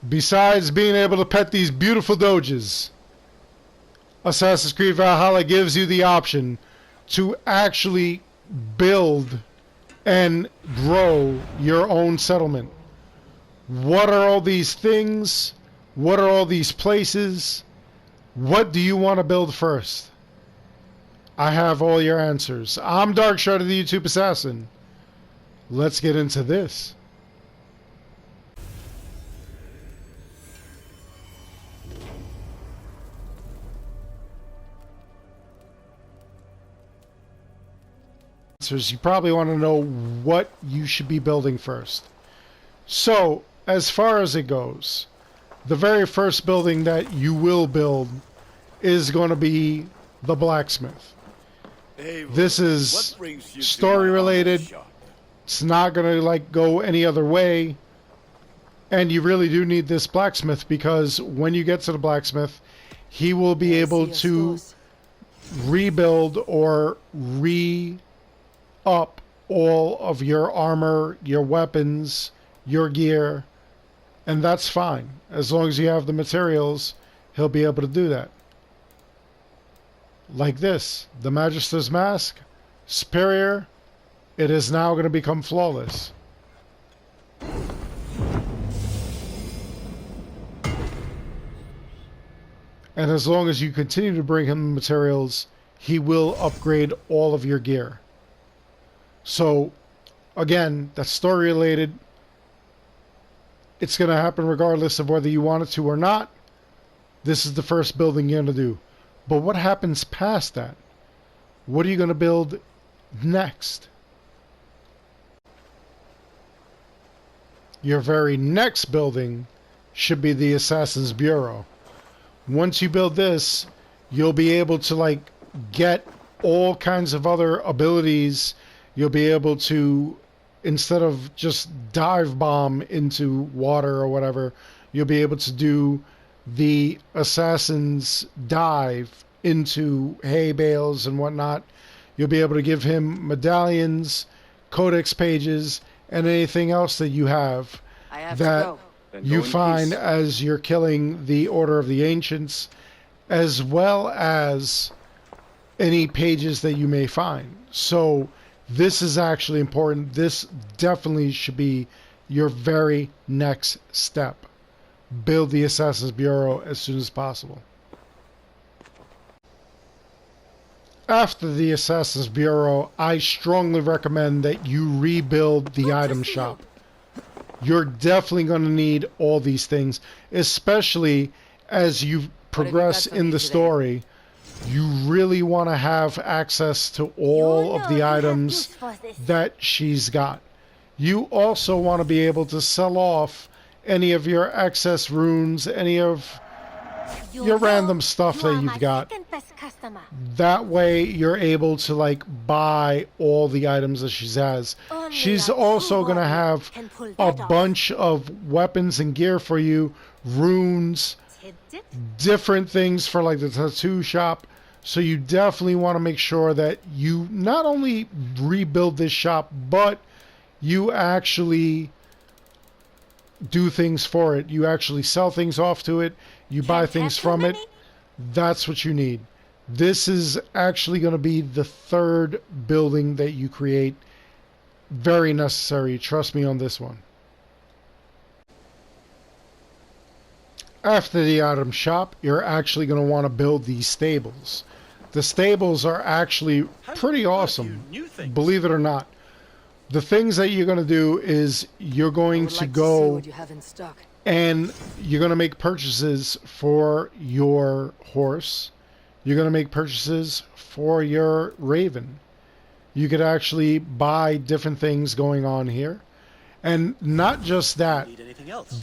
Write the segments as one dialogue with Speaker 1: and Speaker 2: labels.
Speaker 1: Besides being able to pet these beautiful doges, Assassin's Creed Valhalla gives you the option to actually build and grow your own settlement. What are all these things? What are all these places? What do you want to build first? I have all your answers. I'm Darkshard, the YouTube Assassin. Let's get into this. You probably want to know what you should be building first. So, as far as it goes, the very first building that you will build is going to be the Blacksmith. This is story related. It's not going to go any other way. And you really do need this Blacksmith, because when you get to the Blacksmith, he will be able to rebuild or up all of your armor, your weapons, your gear, and that's fine. As long as you have the materials, he'll be able to do that. Like this, the Magister's Mask, superior, it is now going to become flawless. And as long as you continue to bring him the materials, he will upgrade all of your gear. So, again, that's story related. It's going to happen regardless of whether you want it to or not. This is the first building you're going to do. But what happens past that? What are you going to build next? Your very next building should be the Assassin's Bureau. Once you build this, you'll be able to get all kinds of other abilities. You'll be able to, instead of just dive bomb into water or whatever, you'll be able to do the Assassin's dive into hay bales and whatnot. You'll be able to give him medallions, codex pages, and anything else that you have that you find as you're killing the Order of the Ancients, as well as any pages that you may find. So this is actually important. This definitely should be your very next step. Build the Assassin's Bureau as soon as possible. After the Assassin's Bureau, I strongly recommend that you rebuild the item shop. You're definitely going to need all these things, especially as you progress in the story. You really want to have access to all of the items that she's got. You also want to be able to sell off any of your excess runes, any of your random stuff that you've got. That way you're able to buy all the items that she has. She's also going to have a bunch of weapons and gear for you, runes, different things for the tattoo shop. So you definitely want to make sure that you not only rebuild this shop, but you actually do things for it. You actually sell things off to it. You buy things from it. That's what you need. This is actually going to be the third building that you create. Very necessary. Trust me on this one. After the item shop, you're actually going to want to build these stables. The stables are actually pretty awesome, believe it or not. The things that you're going to do is you're going to go and you're going to make purchases for your horse. You're going to make purchases for your raven. You could actually buy different things going on here. And not just that,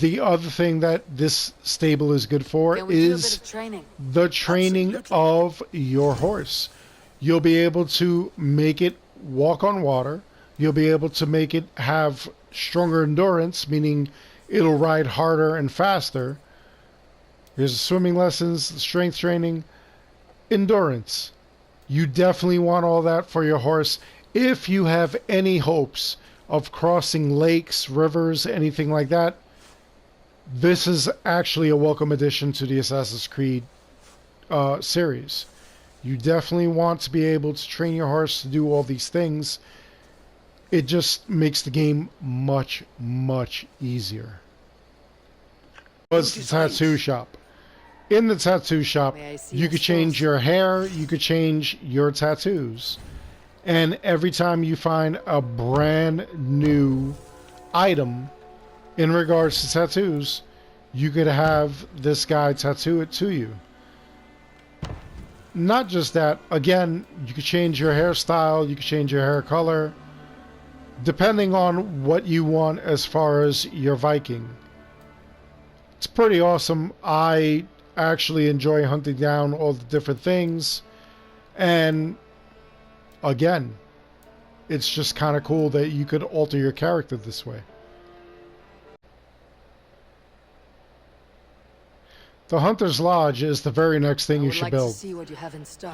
Speaker 1: the other thing that this stable is good for is the training of your horse. You'll be able to make it walk on water. You'll be able to make it have stronger endurance, meaning it'll ride harder and faster. Here's the swimming lessons, strength training, endurance. You definitely want all that for your horse if you have any hopes of crossing lakes, rivers, anything like that. this is actually a welcome addition to the Assassin's Creed series. You definitely want to be able to train your horse to do all these things. It just makes the game much, much easier. Was the tattoo shop. In the tattoo shop, you could change your hair, you could change your tattoos. And every time you find a brand new item in regards to tattoos, you could have this guy tattoo it to you. Not just that, again, you could change your hairstyle, you could change your hair color, depending on what you want as far as your Viking. It's pretty awesome. I actually enjoy hunting down all the different things, and again, it's just kind of cool that you could alter your character this way. The Hunter's Lodge is the very next thing you should build.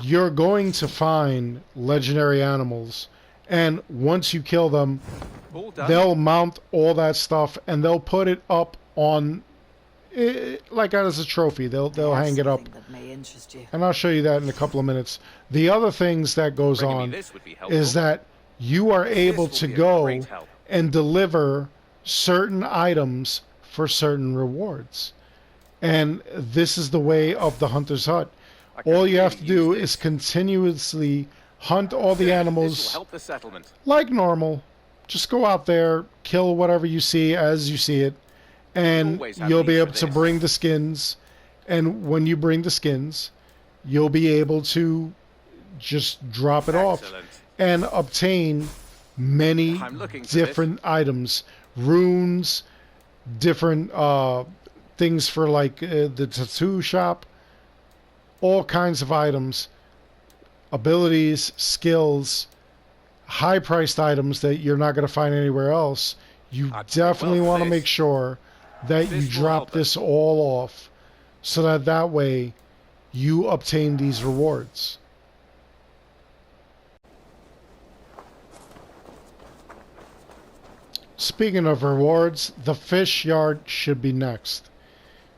Speaker 1: You're going to find legendary animals, and once you kill them, they'll mount all that stuff and they'll put it up on like as a trophy. They'll hang it up, and I'll show you that in a couple of minutes. The other things that goes on is that you are able to go and deliver certain items for certain rewards, and this is the way of the Hunter's Hut. All you have to do is continuously hunt all the animals like normal. Just go out there, kill whatever you see as you see it, and you'll be able to bring the skins. And when you bring the skins, you'll be able to just drop it off and obtain many different items, runes, different things for like the tattoo shop, all kinds of items, abilities, skills, high-priced items that you're not going to find anywhere else. You definitely want to make sure that you drop this all off, so that that way you obtain these rewards. Speaking of rewards, the fish yard should be next.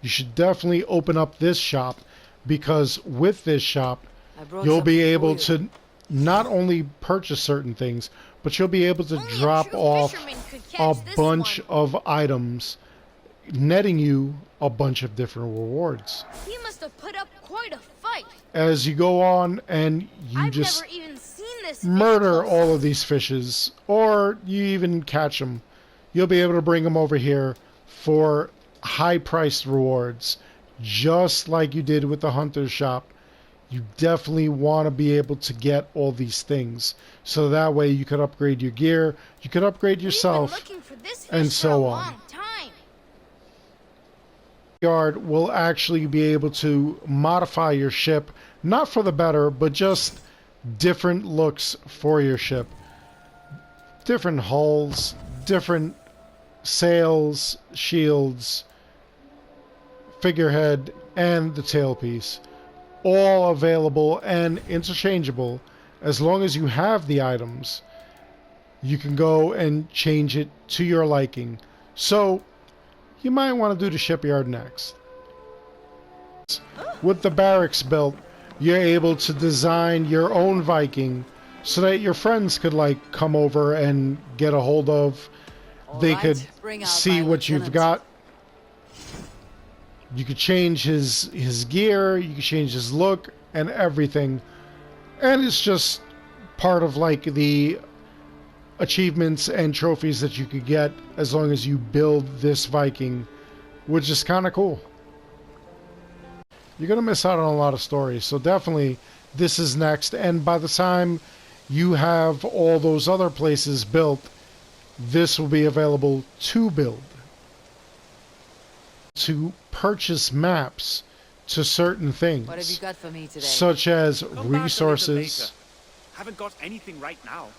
Speaker 1: You should definitely open up this shop, because with this shop you'll be able to not only purchase certain things, but you'll be able to drop off a bunch of items, netting you a bunch of different rewards.
Speaker 2: He must have put up quite a fight.
Speaker 1: As you go on and you just murder all of these fishes, or you even catch them, you'll be able to bring them over here for high-priced rewards, just like you did with the Hunter's Shop. You definitely want to be able to get all these things, so that way you could upgrade your gear, you could upgrade yourself, and so on. Shipyard will actually be able to modify your ship, not for the better, but just different looks for your ship. Different hulls, different sails, shields, figurehead, and the tailpiece. All available and interchangeable. As long as you have the items, you can go and change it to your liking. So you might want to do the shipyard next. With the barracks built, you're able to design your own Viking so that your friends could like come over and get a hold of. They could see what you've got. You could change his gear, you could change his look and everything. And it's just part of like the achievements and trophies that you could get as long as you build this Viking, which is kind of cool. You're going to miss out on a lot of stories, so definitely this is next. And by the time you have all those other places built, this will be available to build. To purchase maps to certain things,
Speaker 3: what have you got for me today?
Speaker 1: Such as resources.
Speaker 4: Haven't got anything right now.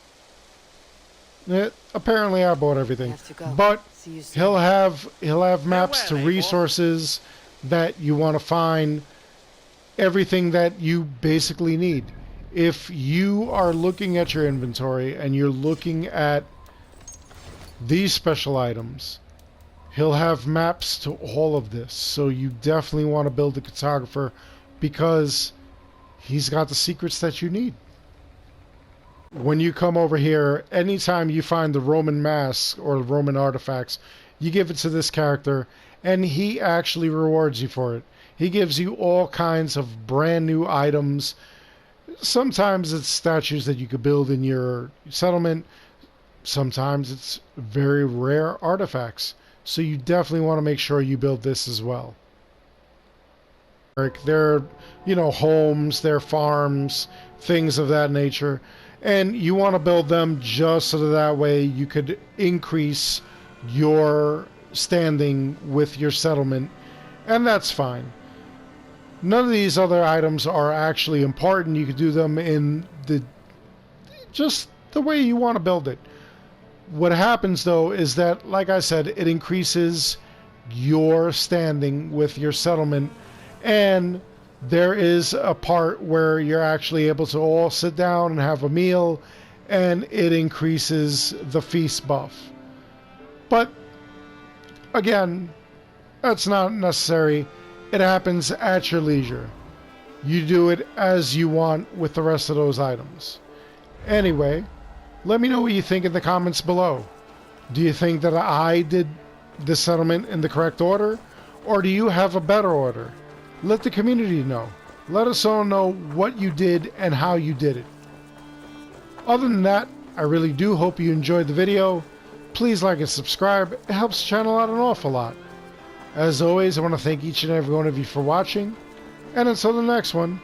Speaker 1: Apparently I bought everything, but he'll have maps to resources that you want to find, everything that you basically need. If you are looking at your inventory and you're looking at these special items, He'll have maps to all of this, so you definitely want to build a cartographer because he's got the secrets that you need. When you come over here, anytime you find the Roman masks or the Roman artifacts, you give it to this character, and he actually rewards you for it. He gives you all kinds of brand new items. Sometimes it's statues that you could build in your settlement. Sometimes it's very rare artifacts. So you definitely want to make sure you build this as well. They're, homes, they're farms, things of that nature. And you want to build them just so that way you could increase your standing with your settlement. And that's fine. None of these other items are actually important. You could do them in just the way you want to build it. What happens though is that, like I said, it increases your standing with your settlement, and there is a part where you're actually able to all sit down and have a meal, and it increases the feast buff. But again, that's not necessary. It happens at your leisure. You do it as you want with the rest of those items. Anyway, let me know what you think in the comments below. Do you think that I did the settlement in the correct order? Or do you have a better order? Let the community know. Let us all know what you did and how you did it. Other than that, I really do hope you enjoyed the video. Please like and subscribe. It helps the channel out an awful lot. As always, I want to thank each and every one of you for watching. And until the next one,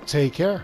Speaker 1: take care.